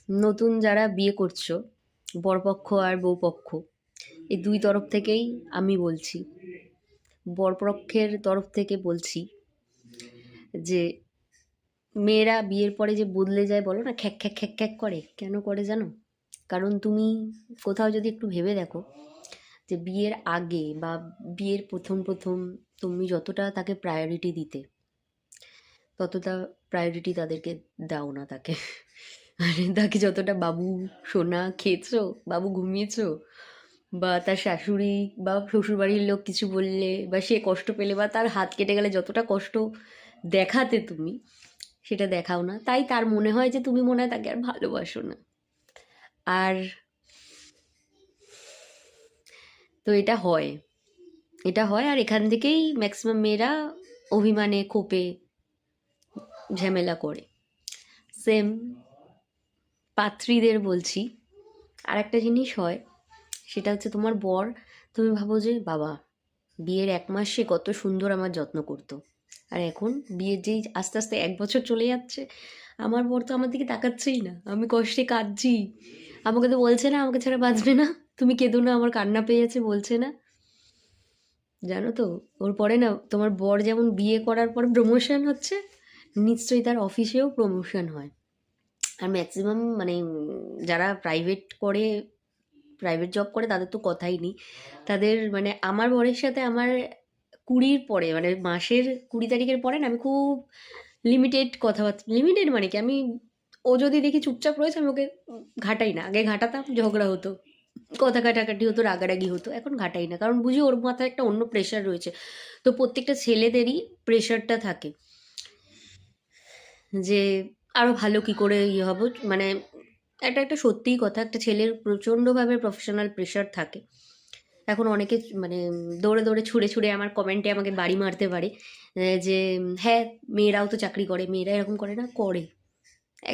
নতুন যারা বিয়ে করছো, বরপক্ষ আর বউপক্ষ, এই দুই তরফ থেকেই আমি বলছি। বরপক্ষের তরফ থেকে বলছি যে মেয়েরা বিয়ের পরে যে বদলে যায়, বলো না খ্যাক খ্যাক খ্যাক খ্যাক করে, কেন করে জানো? কারণ তুমি কোথাও যদি একটু ভেবে দেখো যে বিয়ের আগে বা বিয়ের প্রথম প্রথম তুমি যতটা তাকে প্রায়োরিটি দিতে, ততটা প্রায়োরিটি তাদেরকে দাও না তাকে। মানে তাকে যতটা বাবু সোনা খেয়েছো, বাবু ঘুমিয়েছো, বা তার শাশুড়ি বা শ্বশুরবাড়ির লোক কিছু বললে বা সে কষ্ট পেলে বা তার হাত কেটে গেলে যতটা কষ্ট দেখাতে তুমি, সেটা দেখাও না। তাই তার মনে হয় যে তুমি মনে হয় তাকে আর ভালোবাসো না। আর তো এটা হয় আর এখান থেকেই ম্যাক্সিমাম মেয়েরা অভিমানে কোপে ঝামেলা করে। সেম পাত্রীদের বলছি, আর একটা জিনিস হয়, সেটা হচ্ছে তোমার বর, তুমি ভাবো যে বাবা বিয়ের 1 মাস সে কত সুন্দর আমার যত্ন করতো, আর এখন বিয়ের যেই আস্তে আস্তে 1 বছর চলে যাচ্ছে, আমার বর তো আমার দিকে তাকাচ্ছেই না, আমি কষ্টে কাঁদছি, আমাকে তো বলছে না আমাকে ছাড়া বাঁচবে না, তুমি কেঁদো না আমার কান্না পেয়ে যাচ্ছে, বলছে না। জানো তো, ওর পরে না তোমার বর যেমন বিয়ে করার পর প্রমোশন হচ্ছে, নিশ্চয়ই তার অফিসেও প্রমোশন হয়। আর ম্যাক্সিমাম মানে যারা প্রাইভেট জব করে তাদের তো কথাই নেই। তাদের মানে আমার বরের সাথে আমার 20-র পরে, মানে মাসের 20 তারিখের পরে না আমি খুব লিমিটেড কথাবার্তা, লিমিটেড মানে কি, আমি ও যদি দেখি চুপচাপ রয়েছে আমি ওকে ঘাটাই না। আগে ঘাটাতাম, ঝগড়া হতো, কথা কাটাকাটি হতো, রাগারাগি হতো, এখন ঘাটাই না, কারণ বুঝি ওর মাথায় একটা অন্য প্রেশার রয়েছে। তো প্রত্যেকটা ছেলেদেরই প্রেশারটা থাকে যে আরও ভালো কি করে ইয়ে হবো, মানে একটা একটা সত্যিই কথা, একটা ছেলের প্রচণ্ডভাবে প্রফেশনাল প্রেশার থাকে। এখন অনেকে মানে দৌড়ে দৌড়ে ছুঁড়ে ছুঁড়ে আমার কমেন্টে আমাকে বাড়ি মারতে পারে, যে হ্যাঁ মেয়েরাও তো চাকরি করে, মেয়েরা এরকম করে না, করে,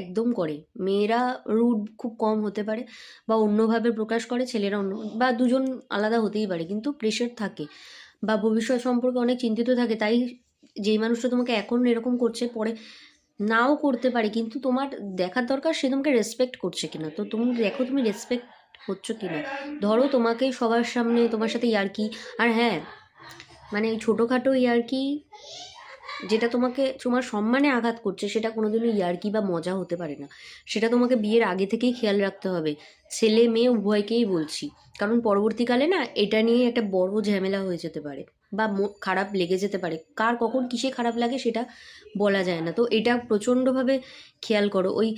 একদম করে। মেয়েরা রুড খুব কম হতে পারে বা অন্যভাবে প্রকাশ করে, ছেলেরা অন্য, বা দুজন আলাদা হতেই পারে, কিন্তু প্রেশার থাকে বা ভবিষ্যৎ সম্পর্কে অনেক চিন্তিত থাকে। তাই যেই মানুষটা তোমাকে এখন এরকম করছে, পরে নাও করতে পারে, কিন্তু তোমার দেখার দরকার সে তোমাকে রেসপেক্ট করছে কিনা। তো তুমি দেখো তুমি রেসপেক্ট হচ্ছ কিনা। ধরো তোমাকে সবার সামনে তোমার সাথে ইয়ার্কি, আর হ্যাঁ মানে ওই ছোটোখাটো ইয়ার্কি যেটা তোমাকে তোমার সম্মানে আঘাত করছে, সেটা কোনোদিনও ইয়ার্কি বা মজা হতে পারে না। সেটা তোমাকে বিয়ের আগে থেকেই খেয়াল রাখতে হবে, ছেলে মেয়ে উভয়কেই বলছি। কারণ পরবর্তীকালে না এটা নিয়ে একটা বড় ঝামেলা হয়ে যেতে পারে বা খারাপ লেগে যেতে পারে, কার কখন কিসে খারাপ লাগে সেটা বলা যায় না। তো এটা প্রচণ্ডভাবে খেয়াল করো। ওই